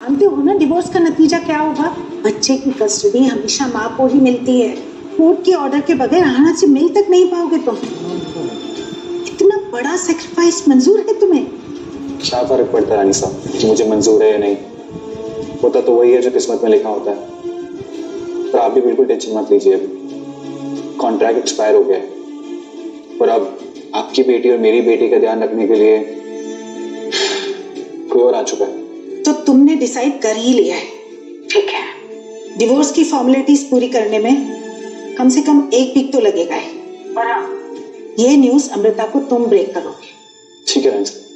जानते हो ना डिवोर्स का नतीजा क्या होगा? बच्चे की कस्टडी हमेशा माँ को ही मिलती है। कोर्ट के ऑर्डर के बगैर आना से मिल तक नहीं पाओगे तुम। इतना बड़ा सेक्रीफाइस मंजूर है तुम्हें? क्या फर्क पड़ता है रानी साहब कि मुझे मंजूर है या नहीं? होता तो वही है जो किस्मत में लिखा होता है। पर आप भी बिल्कुल टेंशन मत लीजिए, कॉन्ट्रैक्ट एक्सपायर हो गया है और अब आपकी बेटी और मेरी बेटी का ध्यान रखने के लिए कोई और आ चुका है। तो तुमने डिसाइड कर ही लिया है, ठीक है। डिवोर्स की फॉर्मेलिटीज पूरी करने में कम से कम 1 वीक तो लगेगा ही। और हाँ, ये न्यूज अमृता को तुम ब्रेक करोगे। ठीक है रानी साहब।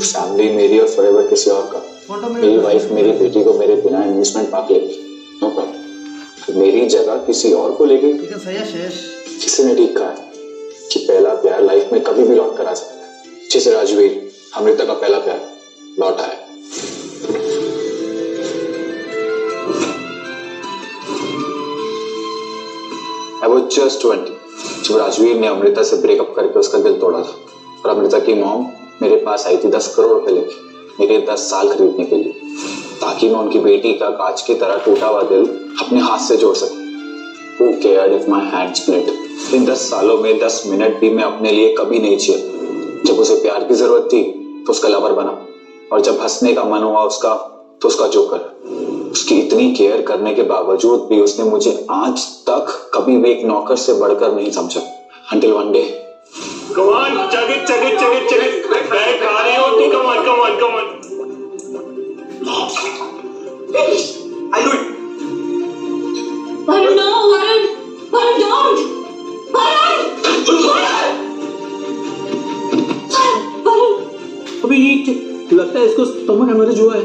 फैमिली मेरी और फॉरएवर किसी और का। मेरी वाइफ मेरी बेटी को मेरे बिना इन्वेस्टमेंट पाके लेगी, नो प्रॉब्लम। मेरी जगह किसी और को लेगी। किसी ने ठीक कहा है कि पहला प्यार लाइफ में कभी भी लौट कर आ सकता है। जैसे राजवीर अमृता का पहला प्यार लौट आया। I was just 20 जब राजवीर ने अमृता से ब्रेकअप करके उसका दिल तोड़ा था और अमृता की मॉम मेरे पास आई थी 10 करोड़ रुपए लेके मेरे 10 साल खरीदने के लिए, ताकि मैं उनकी बेटी का कांच की तरह टूटा हुआ दिल अपने हाथ से जोड़ सकूं। Who cared if my hand split? इन 10 सालों में 10 मिनट भी मैं अपने लिए कभी नहीं जिया। जब उसे प्यार की जरूरत थी तो उसका लवर बना, और जब हंसने का मन हुआ उसका तो उसका जोकर। उसकी इतनी केयर करने के बावजूद भी उसने मुझे आज तक कभी भी एक नौकर से बढ़कर नहीं समझा। Until one day Come on, chug it. बैठ आ रहे हो तो come on. I'll do it. Varun, no, Varun, don't. Varun. अबे ये लगता है इसको स्टमक हेमरेज हुआ है।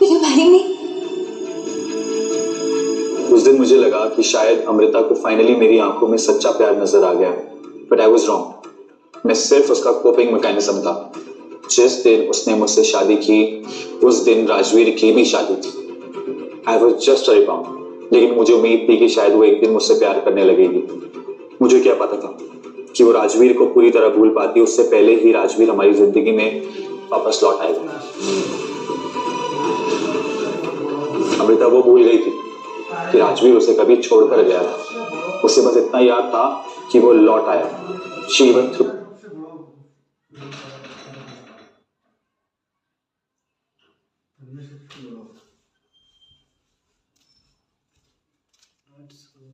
Will you marry me? उस दिन मुझे लगा कि शायद अमृता को फाइनली मेरी आंखों में सच्चा प्यार नजर आ गया, बट आई वाज रॉन्ग। मैं सिर्फ उसका कोपिंग मैकेनिज्म था। जिस दिन उसने मुझसे शादी की उस दिन राजवीर की भी शादी थी। I was just a rebound, लेकिन मुझे उम्मीद थी कि शायद वो एक दिन मुझसे प्यार करने लगेगी। मुझे क्या पता था कि वो राजवीर को पूरी तरह भूल पाती उससे पहले ही राजवीर हमारी जिंदगी में वापस लौट आएगा। अमृता वो भूल गई थी कि राजवीर उसे कभी छोड़कर गया था। उसे बस इतना याद था कि वो लौट आया। She went through